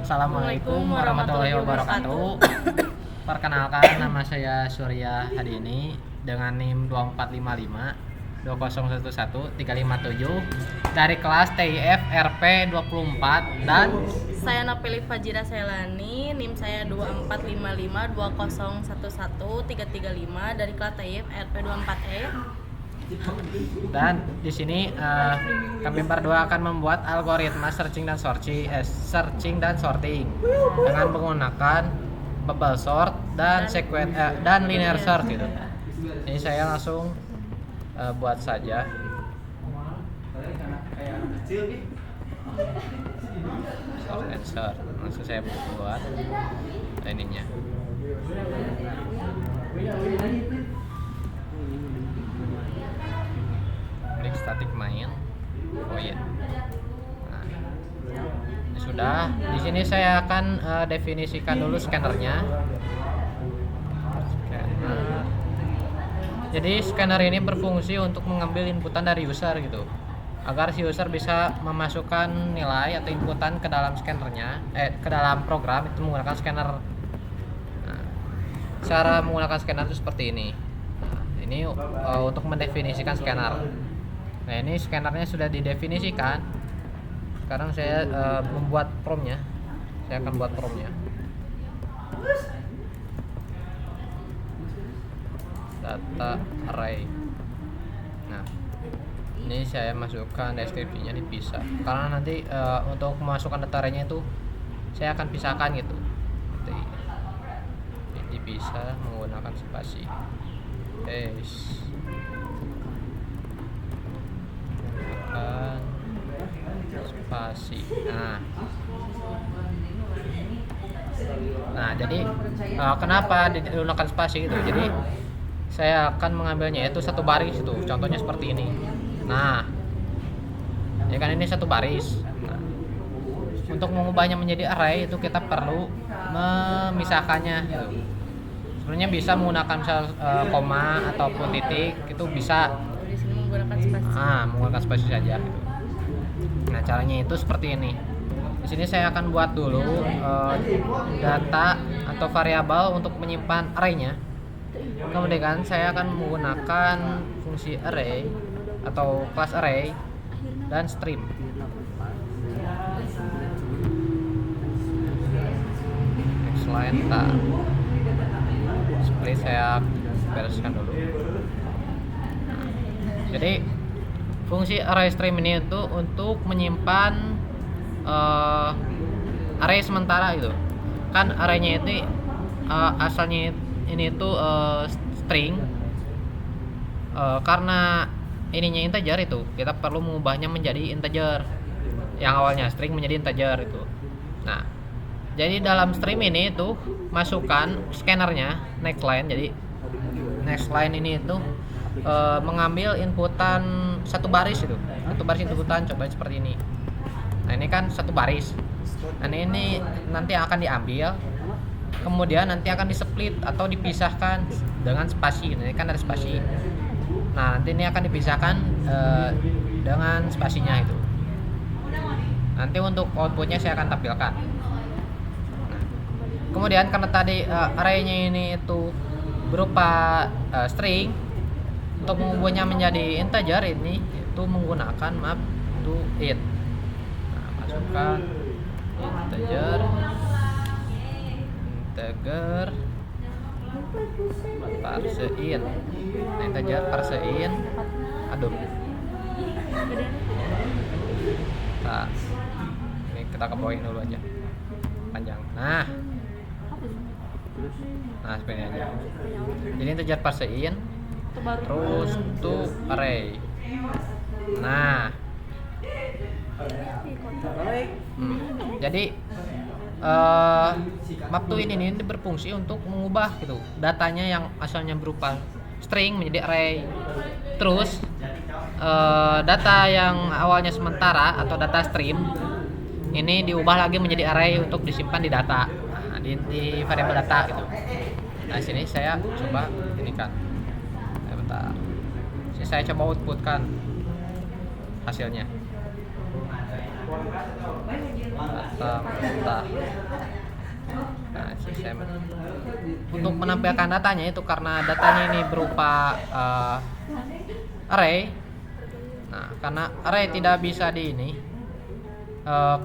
Assalamualaikum warahmatullahi wabarakatuh. Perkenalkan, nama saya Surya Hadini dengan NIM 2455 2011 357 dari kelas TIF RP 24 dan saya Nopeli Fajira Selani, NIM saya 2455 2011 335 dari kelas TIF RP 24E. Dan di sini kami berdua akan membuat algoritma searching dan sorting dengan menggunakan bubble sort dan linear sort gitu. Ini saya langsung buat saja. Sort langsung saya buat ininya. Klik static main. Oh iya. Nah, ini sudah. Di sini saya akan definisikan dulu scannernya. Scanner. Jadi scanner ini berfungsi untuk mengambil inputan dari user gitu, agar si user bisa memasukkan nilai atau inputan ke dalam scannernya, ke dalam program itu menggunakan scanner. Nah, cara menggunakan scanner itu seperti ini. Ini untuk mendefinisikan scanner. Nah, ini scannernya sudah didefinisikan. Sekarang saya membuat promnya. Saya akan buat promnya. Data array. Nah, ini saya masukkan deskripsinya dipisah. Karena nanti untuk memasukkan data arraynya itu saya akan pisahkan gitu. Nanti dipisah menggunakan spasi. Spasi. Nah, jadi kenapa digunakan spasi gitu? Jadi saya akan mengambilnya itu satu baris itu. Contohnya seperti ini. Nah, ya kan ini satu baris. Nah, untuk mengubahnya menjadi array itu kita perlu memisahkannya gitu. Sebenarnya bisa menggunakan misal koma ataupun titik, itu bisa. Di sini menggunakan spasi. Menggunakan spasi saja gitu. Nah, caranya itu seperti ini. Di sini saya akan buat dulu data atau variabel untuk menyimpan arraynya. Kemudian saya akan menggunakan fungsi array atau kelas array dan stream. Next line split saya bereskan dulu. Jadi fungsi array stream ini itu untuk menyimpan array sementara gitu. Kan arraynya itu asalnya ini tuh string. Karena ininya integer itu, kita perlu mengubahnya menjadi integer. Yang awalnya string menjadi integer itu. Nah, jadi dalam stream ini itu masukkan scannernya next line. Jadi next line ini itu mengambil inputan satu baris itu. Satu baris inputan coba seperti ini. Nah, ini kan satu baris. Nah, ini nanti akan diambil. Kemudian nanti akan di-split atau dipisahkan dengan spasi. Ini kan ada spasi. Nah, nanti ini akan dipisahkan dengan spasinya itu. Nanti untuk outputnya saya akan tampilkan. Nah, kemudian karena tadi arraynya ini itu berupa string, untuk mengubahnya menjadi integer ini itu menggunakan map to int. Nah, masukkan integer parseInt. Nah, integer parseInt. Nah, ini kita kebawain dulu aja panjang. Nah, seperti ini aja. Jadi integer parseInt terus to array. Nah, jadi map to int ini berfungsi untuk mengubah gitu datanya yang asalnya berupa string menjadi array. Terus data yang awalnya sementara atau data stream ini diubah lagi menjadi array untuk disimpan di data. Nah, di variabel data gitu. Nah, sini saya coba ini kan. Bentar. Sini saya coba outputkan hasilnya. data mentah. Nah, untuk menampilkan datanya itu karena datanya ini berupa array. Nah, karena array tidak bisa di ini,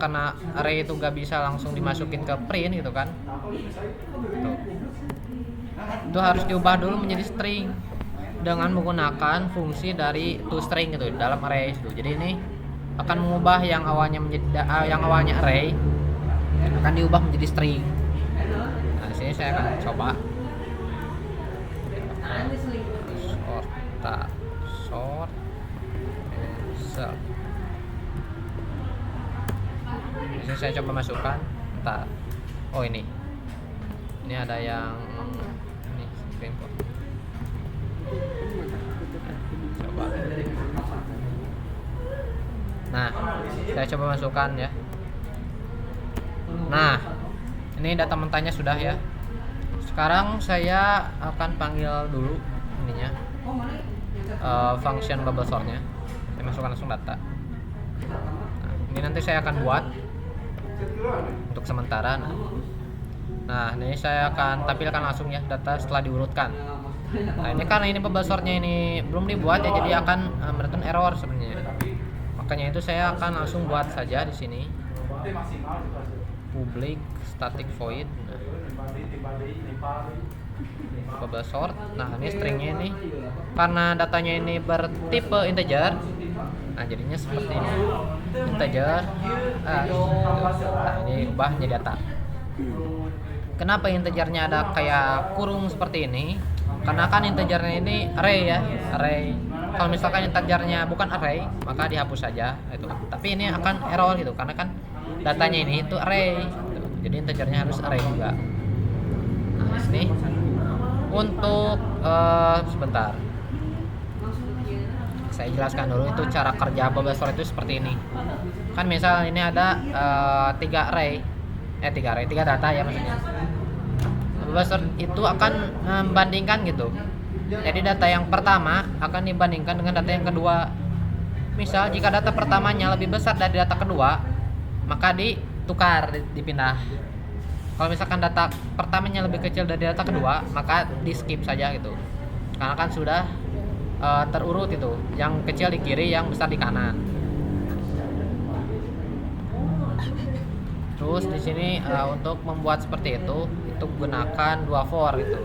karena array itu nggak bisa langsung dimasukin ke print gitu kan. Tuh. Itu harus diubah dulu menjadi string dengan menggunakan fungsi dari toString gitu dalam array itu. Jadi ini akan mengubah yang awalnya array akan diubah menjadi string. Nah, sini saya akan coba sort insert. Di sini saya coba masukkan. Bentar. Oh ini ada yang ini screen kok. Coba. Nah, saya coba masukkan ya. Nah, ini data mentahnya sudah ya. Sekarang saya akan panggil dulu ininya, function bubble sortnya. Saya masukkan langsung data. Nah, ini nanti saya akan buat untuk sementara. Nah, ini saya akan tampilkan langsung ya data setelah diurutkan. Nah, ini karena ini bubble sortnya ini belum dibuat ya, jadi akan mereturn error sebenarnya. Makanya itu saya akan langsung buat saja di sini. Public static void. Bubble sort. Nah, ini stringnya ini karena datanya ini bertipe integer. Nah, jadinya seperti ini. Integer. Nah, ini ubah menjadi data. Kenapa integernya ada kayak kurung seperti ini? Karena kan integernya ini array ya, array. Kalau misalkan integernya bukan array, maka dihapus saja itu. Tapi ini akan error gitu karena kan datanya ini itu array. Gitu. Jadi integernya harus array juga. Nah, di sini untuk sebentar. Saya jelaskan dulu itu cara kerja bubble sort itu seperti ini. Kan misal ini ada 3 data ya maksudnya. Bubble sort itu akan membandingkan gitu. Jadi data yang pertama akan dibandingkan dengan data yang kedua. Misal jika data pertamanya lebih besar dari data kedua, maka ditukar, dipindah. Kalau misalkan data pertamanya lebih kecil dari data kedua, maka di skip saja gitu. Karena kan sudah terurut itu, yang kecil di kiri, yang besar di kanan. Terus di sini untuk membuat seperti itu gunakan 2 for gitu.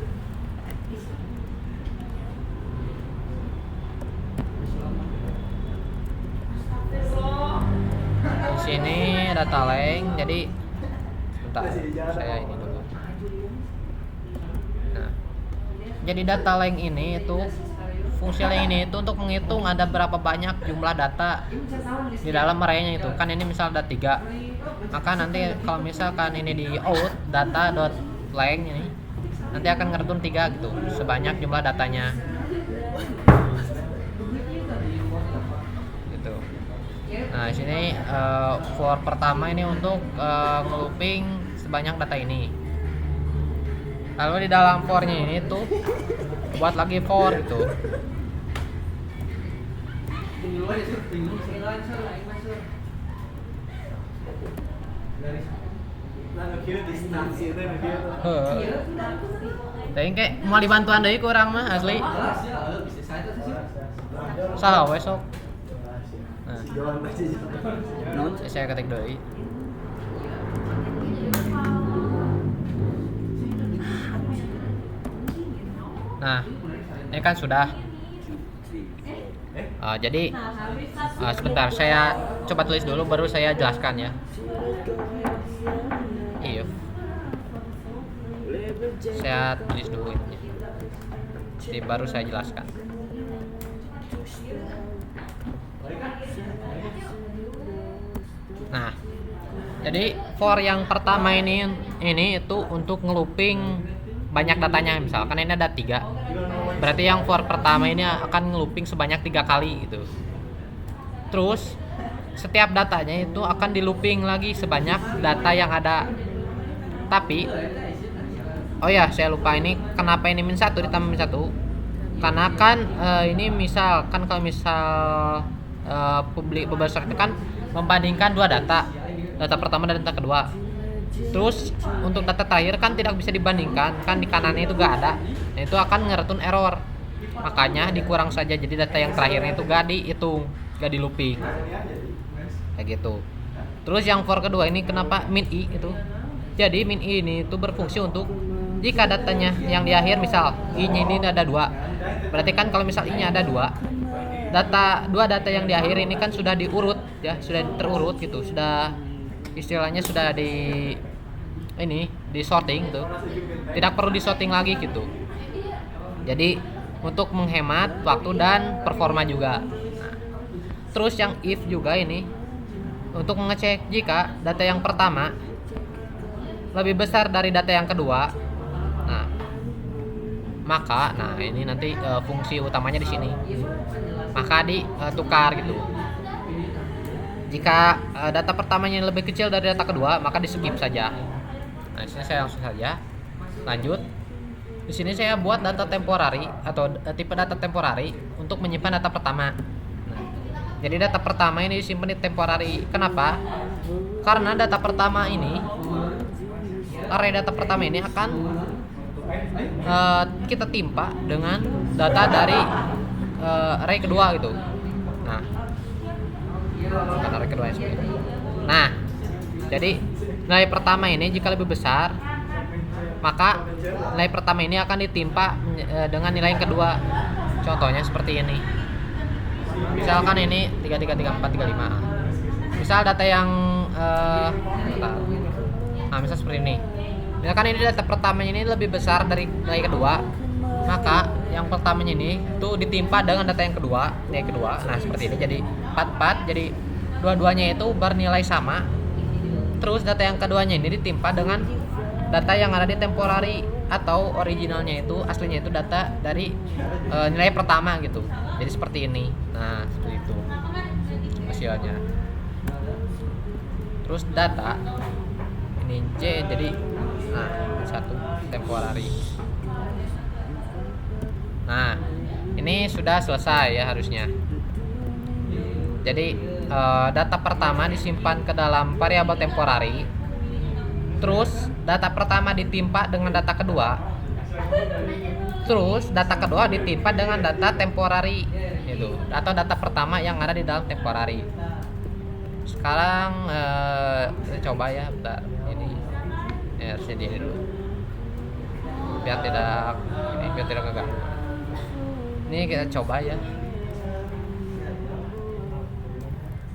Di sini data length, jadi bentar saya ini dulu. Nah, jadi data length ini itu fungsi length ini itu untuk menghitung ada berapa banyak jumlah data di dalam array-nya itu. Kan ini misal ada 3. Maka nanti kalau misalkan ini di out data.length ini nanti akan ngereturn 3 gitu, sebanyak jumlah datanya. Gitu. Nah, di sini for pertama ini untuk ngelooping sebanyak data ini. Lalu di dalam for-nya ini tuh buat lagi for gitu. Tapi kayak mau dibantuan deui kurang mah asli. Salah we sok. Nah, saya ketik deui. Nah, ini kan sudah. Jadi sebentar saya coba tulis dulu baru saya jelaskan ya. Iya. Saya tulis dulu ini. Jadi baru saya jelaskan. Nah, jadi for yang pertama ini itu untuk ngelooping banyak datanya. Misalkan ini ada 3, berarti yang for pertama ini akan ngelooping sebanyak 3 kali gitu. Terus setiap datanya itu akan di looping lagi sebanyak data yang ada. Tapi oh ya, saya lupa ini kenapa ini min 1 ditambah min 1. Karena kan ini misal kan kalau misal public bubble sort itu kan membandingkan dua data, data pertama dan data kedua. Terus untuk data terakhir kan tidak bisa dibandingkan, kan di kanannya itu gak ada. Nah, itu akan ngeretun error. Makanya dikurang saja, jadi data yang terakhirnya itu gak dihitung, gak di looping. Kayak gitu. Terus yang for kedua ini kenapa min i itu? Jadi min i ini itu berfungsi untuk jika datanya yang di akhir misal i-nya ini ada 2. Berarti kan kalau misal i-nya ada 2, dua data yang di akhir ini kan sudah diurut ya, sudah terurut gitu, sudah istilahnya sudah di sorting gitu, tidak perlu di sorting lagi gitu. Jadi untuk menghemat waktu dan performa juga. Nah, terus yang if juga ini untuk mengecek jika data yang pertama lebih besar dari data yang kedua. Nah, maka ini nanti fungsi utamanya di sini. Maka ditukar gitu. Jika data pertamanya lebih kecil dari data kedua, maka di skip saja. Nah, di sini saya langsung saja lanjut. Di sini saya buat data temporary atau tipe data temporary untuk menyimpan data pertama. Nah, jadi data pertama ini disimpan di temporary. Kenapa? Karena data pertama ini, array data pertama ini akan kita timpa dengan data dari array kedua gitu. Nah, bukan array kedua ya sebenarnya. Nah, jadi nilai pertama ini jika lebih besar, maka nilai pertama ini akan ditimpa dengan nilai yang kedua. Contohnya seperti ini. Misalkan ini 333435. Misal data yang misal seperti ini. Misalkan ini data pertamanya ini lebih besar dari nilai kedua, maka yang pertamanya ini tuh ditimpa dengan data yang kedua, nilai kedua. Nah, seperti ini jadi 44, jadi dua-duanya itu bernilai sama. Terus data yang keduanya ini ditimpa dengan data yang ada di temporary atau originalnya itu aslinya itu data dari nilai pertama gitu. Jadi seperti ini. Nah, seperti itu hasilnya. Terus data ini J, jadi satu temporary. Nah, ini sudah selesai ya harusnya. Jadi data pertama disimpan ke dalam variabel temporary. Terus data pertama ditimpa dengan data kedua. Terus data kedua ditimpa dengan data temporary itu, atau data pertama yang ada di dalam temporary. Sekarang kita coba ya, bentar. Ini harusnya di dulu. Biar tidak ngeganggu. Ini kita coba ya.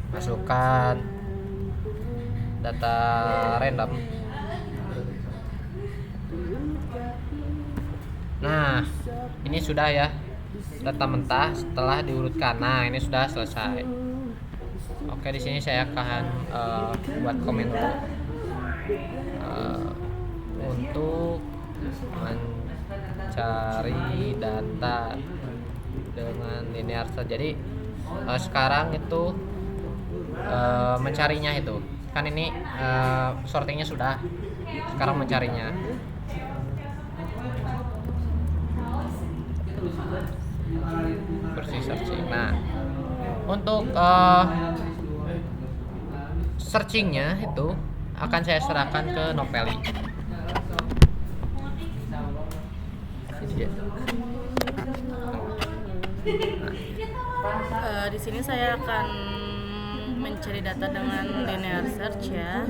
Masukkan data random. Nah, ini sudah ya data mentah setelah diurutkan. Nah, ini sudah selesai. Oke, di sini saya akan buat komen dulu. Untuk mencari data dengan linear search. Jadi sekarang itu mencarinya itu kan ini sortingnya sudah, sekarang mencarinya. Bersih searching. Nah, untuk searchingnya itu akan saya serahkan ke Novely. Di sini saya akan mencari data dengan linear search ya.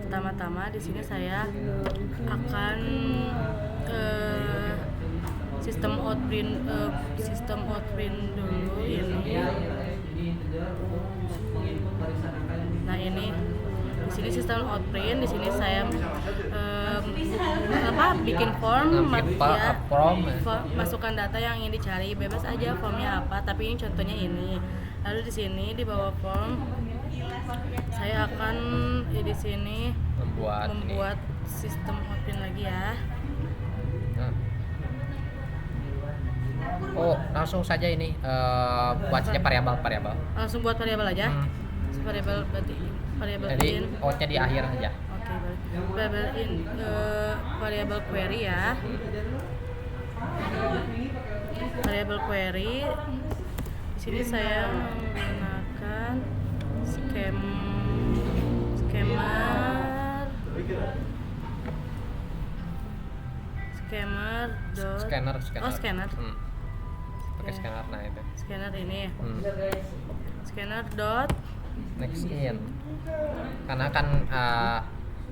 Pertama-tama di sini saya akan sistem outprint dulu ini. Nah, ini di sini sistem outprint, di sini saya bikin form, masukkan data yang ingin dicari, bebas aja formnya apa, tapi ini contohnya ini. Lalu di sini di bawah form saya akan di sini membuat sistem outprint lagi ya. Oh, langsung saja ini buat saja variabel. Langsung buat variabel aja. Variabel berarti variabel jadi in. outnya di akhir saja. Oke, variabel in variabel query ya. Variabel query. Di sini saya menggunakan Scammer dot Scanner. Oh, scanner. Pakai scanner, nah itu. Scanner ini. Scanner dot Next in. Karena kan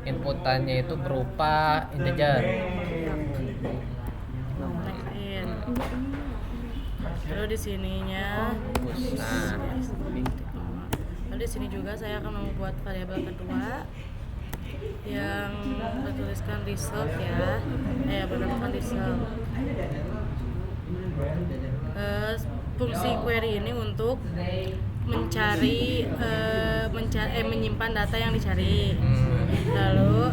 inputannya itu berupa integer. next in. Lalu di sininya Nah, lalu di sini juga saya akan membuat variabel kedua yang bertuliskan result ya. Berdasarkan result. Fungsi query ini untuk mencari menyimpan data yang dicari, lalu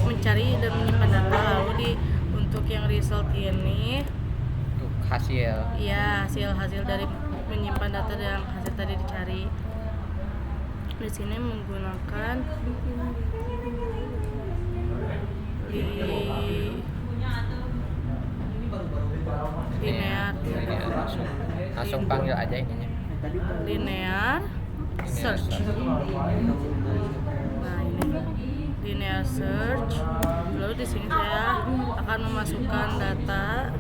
mencari dan menyimpan data, lalu untuk yang result ini untuk hasil. ya hasil dari menyimpan data yang hasil tadi dicari. Di sini menggunakan linear Langsung panggil aja ininya. linear search. Nah, ini linear search. Lalu di sini saya akan memasukkan data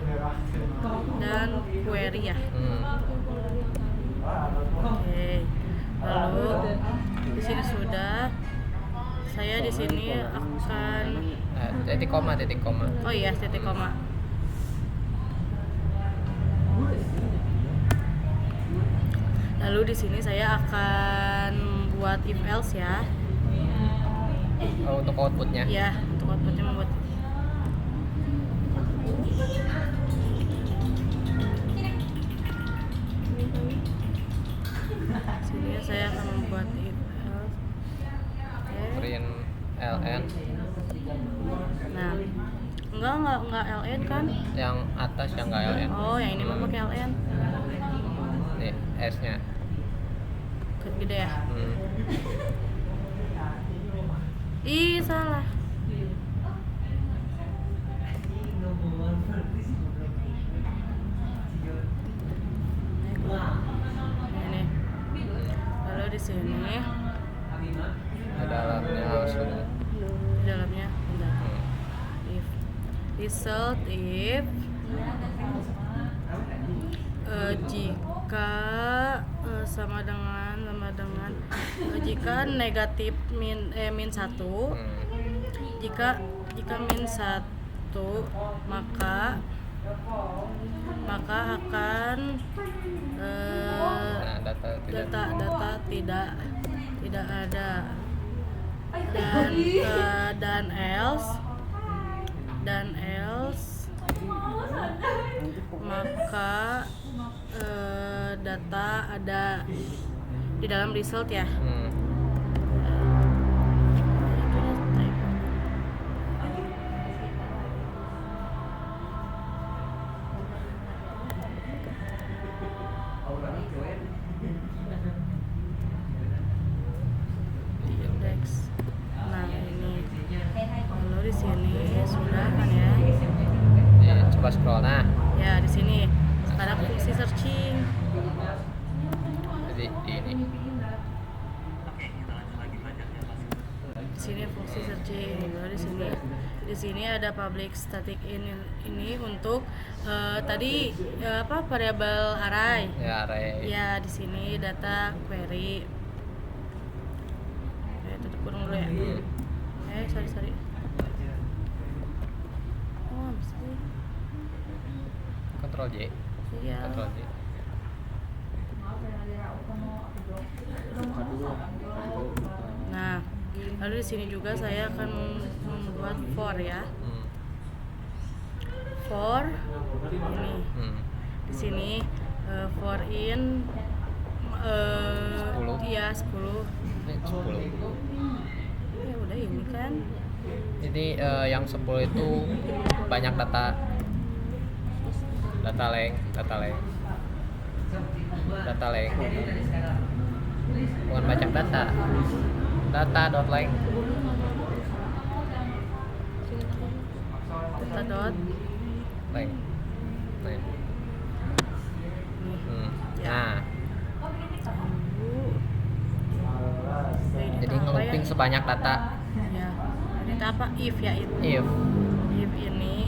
dan query ya. Oke. Lalu di sini sudah. Saya di sini akan titik koma. Oh iya, titik koma. Lalu di sini saya akan buat if else ya. Oh, untuk outputnya. Ya, untuk outputnya membuat. Sini saya akan membuat if else. Print ln. Nah, enggak ln kan? Yang atas yang enggak ln. Oh, yang ini mau pakai ln. Nih, S-nya. Gede ya? Ih, salah. Ini. Lalu di sini Di dalamnya langsung. di dalamnya if result if jika sama dengan jika negatif min 1, jika min 1 maka akan data tidak ada, dan else maka data ada di dalam result ya. Index. Nah, ini. Lalu di sini sudah kan ya? Ya, coba scroll nah. Ya, di sini. Sekarang fungsi searching. Jadi di ini. Di sini fungsi searching. Lalu di sini ada public static ini untuk tadi variabel array. Ya, array. Ya, di sini data query. Tutup kurung dulu ya. Sorry. Oh, mesti. Ctrl J. Iya. Ctrl J. Nah, lalu di sini juga saya akan membuat for ya. For ini. Di sini for in 10. Iya, 10. 10. Ya udah ini kan. Ini yang 10 itu banyak data length. Bukan banyak data dot length. Data dot Length. Ya. Nah, looping sebanyak data. Ya, ini apa? If ya itu. If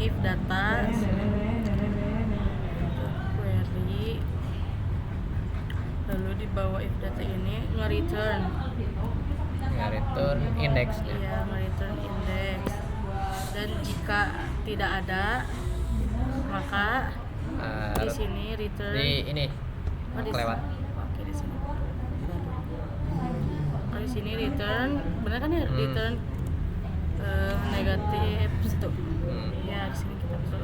If data query, lalu di bawah if data ini nge-return. ya return index ya. Iya, nge-return index. Dan jika tidak ada, maka di sini return di ini di kelewat. Oke, di sini. Oh, di sini return, benar kan ya? Return negatif situ. Ya, di sini kita bisa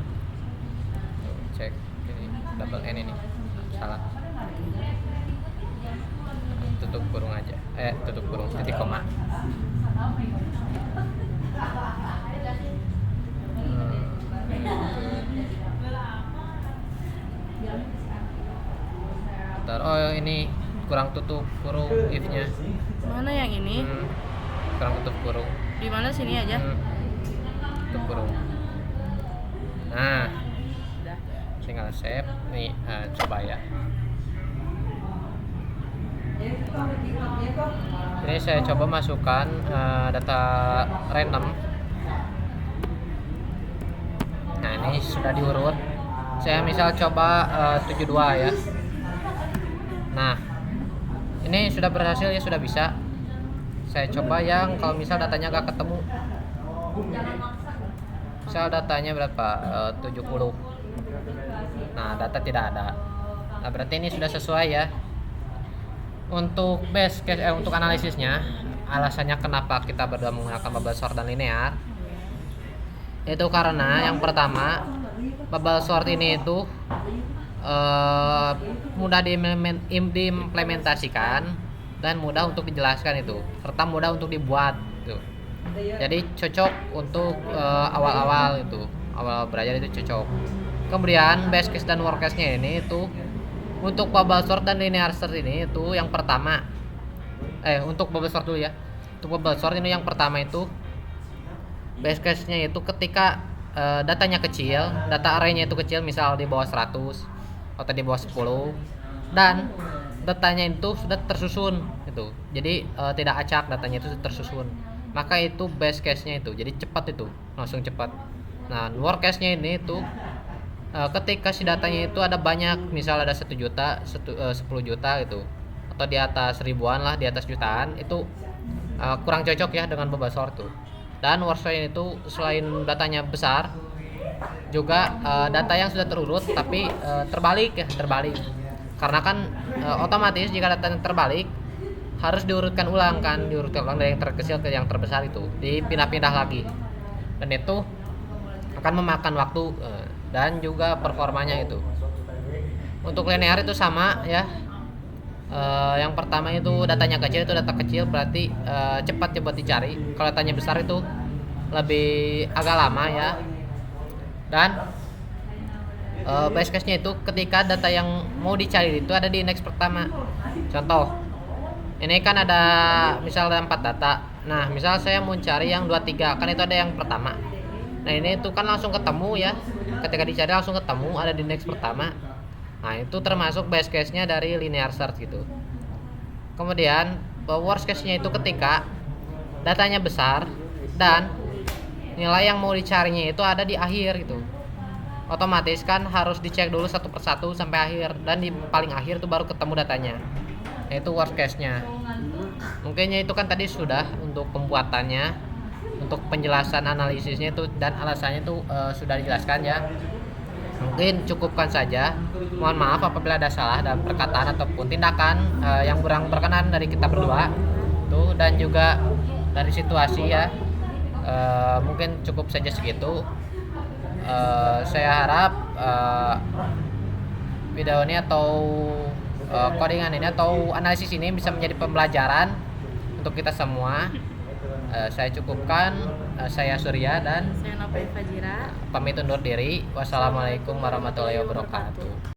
Tuh, cek ini double n ini salah. Tutup kurung aja. Tutup kurung titik koma. Ntar, oh ini kurang tutup kurung if-nya. mana yang ini? Kurang tutup kurung. Di mana sini aja? Tutup kurung. Nah, Udah. tinggal save. Nih, coba ya. Ini saya coba masukkan data random. Nah, ini sudah diurut. Saya misal coba 72 ya. Nah, ini sudah berhasil ya, sudah bisa. Saya coba yang kalau misal datanya gak ketemu. Misal datanya berapa? 70. Nah, data tidak ada. Nah, berarti ini sudah sesuai ya. Untuk base case untuk analisisnya, alasannya kenapa kita berdua menggunakan bubble sort dan linear, itu karena yang pertama, bubble sort ini itu mudah diimplementasikan dan mudah untuk dijelaskan itu, serta mudah untuk dibuat itu. Jadi cocok untuk awal-awal itu, awal belajar itu cocok. Kemudian base case dan worst case-nya ini itu untuk bubble sort dan linear sort ini itu yang pertama. Untuk bubble sort dulu ya. Untuk bubble sort ini yang pertama itu base case-nya itu ketika datanya kecil, data array-nya itu kecil, misal di bawah 100 atau di bawah 10, dan datanya itu sudah tersusun itu. Jadi tidak acak, datanya itu tersusun. Maka itu base case-nya itu. Jadi cepat itu, langsung cepat. Nah, worst case-nya ini itu ketika si datanya itu ada banyak, misal ada 1 juta, 10 juta gitu, atau di atas ribuan lah, di atas jutaan, itu kurang cocok ya dengan bubble sort tuh. Dan worst case itu selain datanya besar, juga data yang sudah terurut tapi terbalik ya, terbalik. Karena kan otomatis jika datanya terbalik harus diurutkan ulang dari yang terkecil ke yang terbesar itu, dipindah-pindah lagi. Dan itu akan memakan waktu dan juga performanya itu. Untuk linear itu sama ya. Yang pertama itu datanya kecil, itu data kecil berarti cepat dicari. Kalau datanya besar itu lebih agak lama ya. Dan base case-nya itu ketika data yang mau dicari itu ada di index pertama. Contoh, ini kan ada misal ada 4 data. Nah, misal saya mau cari yang 23, kan itu ada yang pertama. Nah, ini itu kan langsung ketemu ya. Ketika dicari langsung ketemu, ada di index pertama. Nah, itu termasuk base case-nya dari linear search gitu. Kemudian worst case-nya itu ketika datanya besar dan nilai yang mau dicarinya itu ada di akhir gitu. Otomatis kan harus dicek dulu satu persatu sampai akhir, dan di paling akhir itu baru ketemu datanya. Nah, itu worst case-nya. Mungkinnya itu kan tadi sudah untuk pembuatannya. Untuk penjelasan analisisnya itu dan alasannya itu sudah dijelaskan ya. Mungkin cukupkan saja. Mohon maaf apabila ada salah dalam perkataan ataupun tindakan yang kurang berkenan dari kita berdua. Tuh, dan juga dari situasi ya. Mungkin cukup saja segitu. Saya harap video ini atau codingan ini atau analisis ini bisa menjadi pembelajaran untuk kita semua. Saya cukupkan. Saya Surya dan Saya Nopay Fajira. pamit undur diri. Wassalamualaikum warahmatullahi wabarakatuh.